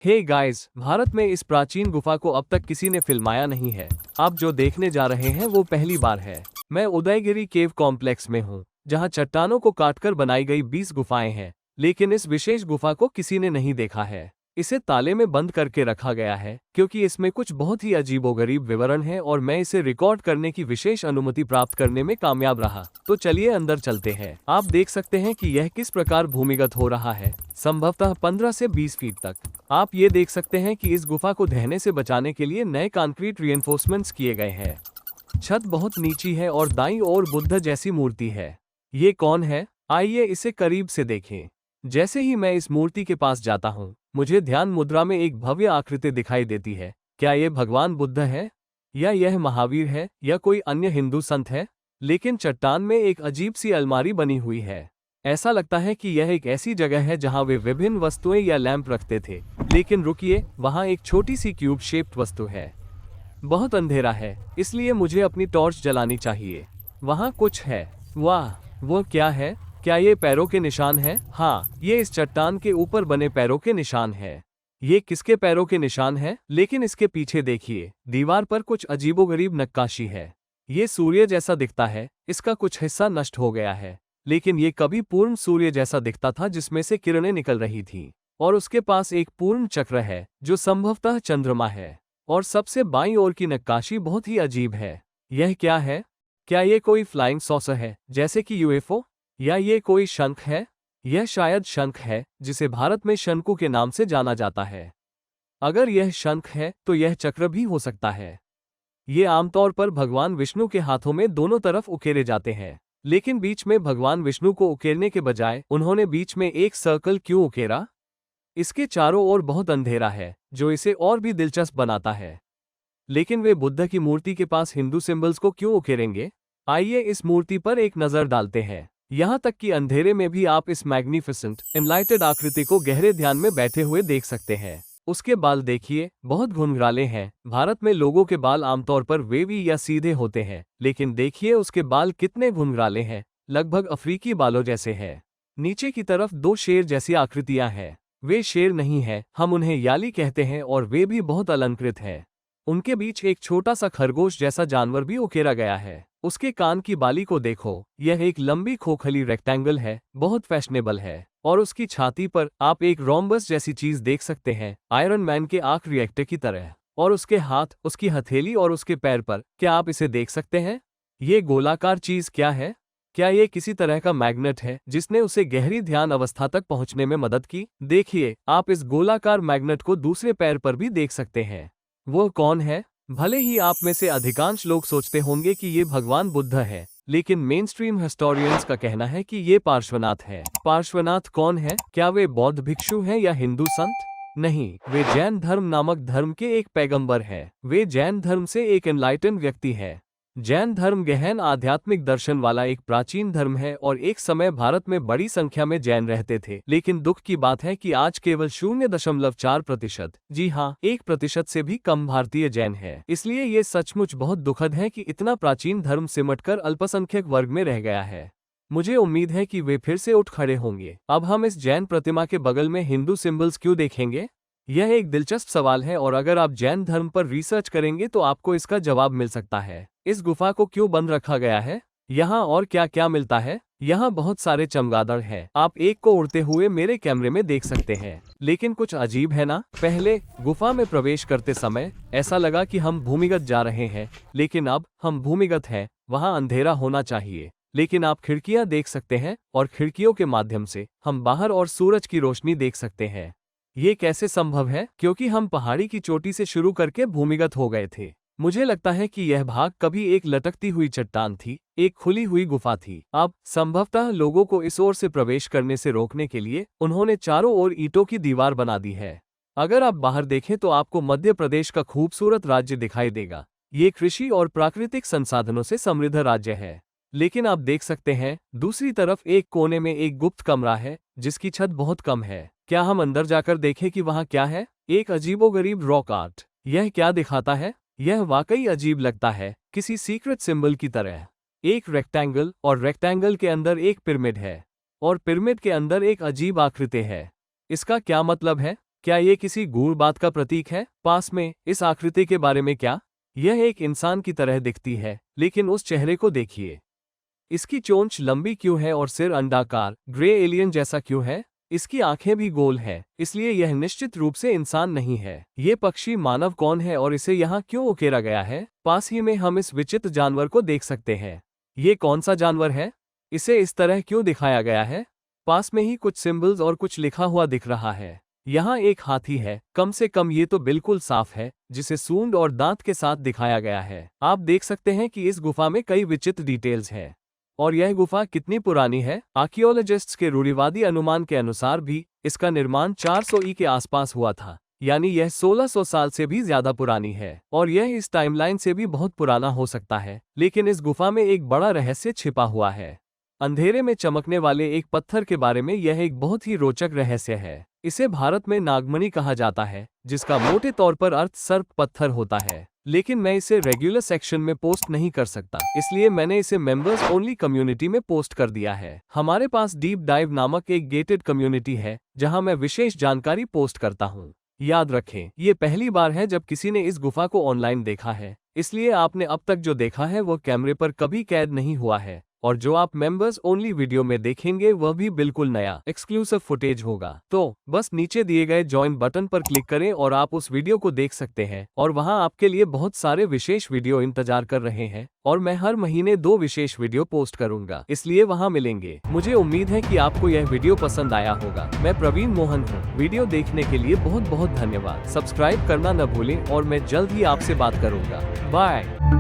Hey guys, Bharat में इस प्राचीन गुफा को अब तक किसी ने फिल्माया नहीं है। आप जो देखने जा रहे हैं वो पहली बार है। मैं उदयगिरी केव कॉम्प्लेक्स में हूँ, जहाँ चट्टानों को काटकर बनाई गई 20 गुफाएं हैं। लेकिन इस विशेष गुफा को किसी ने नहीं देखा है। इसे ताले में बंद करके रखा गया है क्योंकि इसमें कुछ बहुत ही अजीबोगरीब विवरण है और मैं इसे रिकॉर्ड करने की विशेष अनुमति प्राप्त करने में कामयाब रहा। तो चलिए अंदर चलते हैं। आप देख सकते हैं कि यह किस प्रकार भूमिगत हो रहा है, संभवतः 15 से 20 फीट तक। आप ये देख सकते हैं कि इस गुफा को ढहने से बचाने के लिए नए कंक्रीट रिइंफोर्समेंट्स किए गए हैं। छत बहुत नीची है और दाईं ओर बुद्ध जैसी मूर्ति है। ये कौन है? आइए इसे करीब से देखें। जैसे ही मैं इस मूर्ति के पास जाता हूँ, मुझे ध्यान मुद्रा में एक भव्य आकृति दिखाई देती है। क्या ये भगवान बुद्ध है, या यह महावीर है, या कोई अन्य हिंदू संत है? लेकिन चट्टान में एक अजीब सी अलमारी बनी हुई है। ऐसा लगता है कि यह एक ऐसी जगह है जहां वे विभिन्न वस्तुएं या लैंप रखते थे। लेकिन रुकिए, वहां एक छोटी सी क्यूब शेप्ड वस्तु है। बहुत अंधेरा है, इसलिए मुझे अपनी टॉर्च जलानी चाहिए। वहां कुछ है। वाह, वो क्या है? क्या ये पैरों के निशान हैं? हाँ, ये इस चट्टान के ऊपर बने पैरों के निशान हैं। ये किसके पैरों के निशान हैं? लेकिन इसके पीछे देखिए, दीवार पर कुछ अजीबोगरीब नक्काशी है। ये सूर्य जैसा दिखता है। इसका कुछ हिस्सा नष्ट हो गया है, लेकिन ये कभी पूर्ण सूर्य जैसा दिखता था जिसमें से किरणें निकल रही थीं। और उसके पास एक पूर्ण चक्र है जो संभवतः चंद्रमा है। और सबसे बाईं ओर की नक्काशी बहुत ही अजीब है। यह क्या है? क्या ये कोई फ्लाइंग सॉसर है, जैसे कि यूएफओ? या ये कोई शंख है? यह शायद शंख है, जिसे भारत में शंकु के नाम से जाना जाता है। अगर यह शंख है तो यह चक्र भी हो सकता है। ये आमतौर पर भगवान विष्णु के हाथों में दोनों तरफ उकेरे जाते हैं। लेकिन बीच में भगवान विष्णु को उकेरने के बजाय उन्होंने बीच में एक सर्कल क्यों उकेरा? इसके चारों ओर बहुत अंधेरा है, जो इसे और भी दिलचस्प बनाता है। लेकिन वे बुद्ध की मूर्ति के पास हिंदू सिंबल्स को क्यों उकेरेंगे? आइए इस मूर्ति पर एक नजर डालते हैं। यहाँ तक कि अंधेरे में भी आप इस मैग्निफिसेंट एनलाइटेड आकृति को गहरे ध्यान में बैठे हुए देख सकते हैं। उसके बाल देखिए, बहुत घुंघराले हैं। भारत में लोगों के बाल आमतौर पर वेवी या सीधे होते हैं, लेकिन देखिए उसके बाल कितने घुंघराले हैं, लगभग अफ्रीकी बालों जैसे हैं। नीचे की तरफ दो शेर जैसी आकृतियां हैं। वे शेर नहीं हैं, हम उन्हें याली कहते हैं, और वे भी बहुत अलंकृत हैं। उनके बीच एक छोटा सा खरगोश जैसा जानवर भी उकेरा गया है। उसके कान की बाली को देखो, यह एक लंबी खोखली रेक्टेंगल है, बहुत फैशनेबल है। और उसकी छाती पर आप एक रोम्बस जैसी चीज देख सकते हैं, आयरन मैन के आंख रिएक्टर की तरह। और उसके हाथ, उसकी हथेली और उसके पैर पर, क्या आप इसे देख सकते हैं? ये गोलाकार चीज क्या है? क्या ये किसी तरह का मैग्नेट है जिसने उसे गहरी ध्यान अवस्था तक पहुंचने में मदद की? देखिए, आप इस गोलाकार मैग्नेट को दूसरे पैर पर भी देख सकते हैं। वो कौन है? भले ही आप में से अधिकांश लोग सोचते होंगे कि ये भगवान बुद्ध है, लेकिन मेनस्ट्रीम हिस्टोरियंस का कहना है कि ये पार्श्वनाथ है। पार्श्वनाथ कौन है? क्या वे बौद्ध भिक्षु हैं या हिंदू संत? नहीं, वे जैन धर्म नामक धर्म के एक पैगंबर हैं। वे जैन धर्म से एक एनलाइटन व्यक्ति है। जैन धर्म गहन आध्यात्मिक दर्शन वाला एक प्राचीन धर्म है और एक समय भारत में बड़ी संख्या में जैन रहते थे। लेकिन दुख की बात है कि आज केवल 0.4%, जी हाँ, 1% से भी कम भारतीय जैन है। इसलिए ये सचमुच बहुत दुखद है कि इतना प्राचीन धर्म सिमटकर अल्पसंख्यक वर्ग में रह गया है। मुझे उम्मीद है कि वे फिर से उठ खड़े होंगे। अब हम इस जैन प्रतिमा के बगल में हिंदू सिंबल्स क्यों देखेंगे? यह एक दिलचस्प सवाल है और अगर आप जैन धर्म पर रिसर्च करेंगे तो आपको इसका जवाब मिल सकता है। इस गुफा को क्यों बंद रखा गया है? यहाँ और क्या क्या मिलता है? यहाँ बहुत सारे चमगादड़ हैं। आप एक को उड़ते हुए मेरे कैमरे में देख सकते हैं। लेकिन कुछ अजीब है ना? पहले गुफा में प्रवेश करते समय ऐसा लगा कि हम भूमिगत जा रहे हैं, लेकिन अब हम भूमिगत हैं। वहाँ अंधेरा होना चाहिए, लेकिन आप खिड़कियाँ देख सकते हैं और खिड़कियों के माध्यम से हम बाहर और सूरज की रोशनी देख सकते हैं। ये कैसे संभव है? क्योंकि हम पहाड़ी की चोटी से शुरू करके भूमिगत हो गए थे। मुझे लगता है कि यह भाग कभी एक लटकती हुई चट्टान थी, एक खुली हुई गुफा थी। अब संभवतः लोगों को इस ओर से प्रवेश करने से रोकने के लिए उन्होंने चारों ओर ईंटों की दीवार बना दी है। अगर आप बाहर देखें तो आपको मध्य प्रदेश का खूबसूरत राज्य दिखाई देगा। ये कृषि और प्राकृतिक संसाधनों से समृद्ध राज्य है। लेकिन आप देख सकते हैं, दूसरी तरफ एक कोने में एक गुप्त कमरा है जिसकी छत बहुत कम है। क्या हम अंदर जाकर देखें कि वहाँ क्या है? एक अजीबोगरीब रॉक आर्ट। यह क्या दिखाता है? यह वाकई अजीब लगता है, किसी सीक्रेट सिंबल की तरह। एक रेक्टेंगल और रेक्टेंगल के अंदर एक पिरामिड है, और पिरामिड के अंदर एक अजीब आकृति है। इसका क्या मतलब है? क्या ये किसी गूढ़ बात का प्रतीक है? पास में इस आकृति के बारे में क्या? यह एक इंसान की तरह दिखती है, लेकिन उस चेहरे को देखिए। इसकी चोंच लंबी क्यों है और सिर अंडाकार ग्रे एलियन जैसा क्यों है? इसकी आंखें भी गोल है, इसलिए यह निश्चित रूप से इंसान नहीं है। ये पक्षी मानव कौन है और इसे यहाँ क्यों उकेरा गया है? पास ही में हम इस विचित्र जानवर को देख सकते हैं। ये कौन सा जानवर है? इसे इस तरह क्यों दिखाया गया है? पास में ही कुछ सिंबल्स और कुछ लिखा हुआ दिख रहा है। यहाँ एक हाथी है, कम से कम ये तो बिल्कुल साफ है, जिसे सूंड और दांत के साथ दिखाया गया है। आप देख सकते हैं कि इस गुफा में कई विचित्र डिटेल्स हैं। और यह गुफा कितनी पुरानी है? आर्कियोलॉजिस्ट्स के रूढ़िवादी अनुमान के अनुसार भी इसका निर्माण 400 ई के आसपास हुआ था, यानी यह 1600 साल से भी ज्यादा पुरानी है। और यह इस टाइमलाइन से भी बहुत पुराना हो सकता है, लेकिन इस गुफा में एक बड़ा रहस्य छिपा हुआ है। अंधेरे में चमकने वाले एक पत्थर के बारे में यह एक बहुत ही रोचक रहस्य है। इसे भारत में नागमणि कहा जाता है, जिसका मोटे तौर पर अर्थ सर्प पत्थर होता है। लेकिन मैं इसे रेगुलर सेक्शन में पोस्ट नहीं कर सकता, इसलिए मैंने इसे मेंबर्स ओनली कम्युनिटी में पोस्ट कर दिया है। हमारे पास डीप डाइव नामक एक गेटेड कम्युनिटी है, जहां मैं विशेष जानकारी पोस्ट करता हूं। याद रखें, ये पहली बार है जब किसी ने इस गुफा को ऑनलाइन देखा है, इसलिए आपने अब तक जो देखा है वो कैमरे पर कभी कैद नहीं हुआ है। और जो आप मेंबर्स ओनली वीडियो में देखेंगे वह भी बिल्कुल नया एक्सक्लूसिव फुटेज होगा। तो बस नीचे दिए गए ज्वाइन बटन पर क्लिक करें और आप उस वीडियो को देख सकते हैं। और वहां आपके लिए बहुत सारे विशेष वीडियो इंतजार कर रहे हैं, और मैं हर महीने 2 विशेष वीडियो पोस्ट करूंगा, इसलिए वहां मिलेंगे। मुझे उम्मीद है कि आपको यह वीडियो पसंद आया होगा। मैं प्रवीण मोहन हूँ। वीडियो देखने के लिए बहुत बहुत धन्यवाद। सब्सक्राइब करना न भूलें और मैं जल्द ही आपसे बात करूंगा। बाय।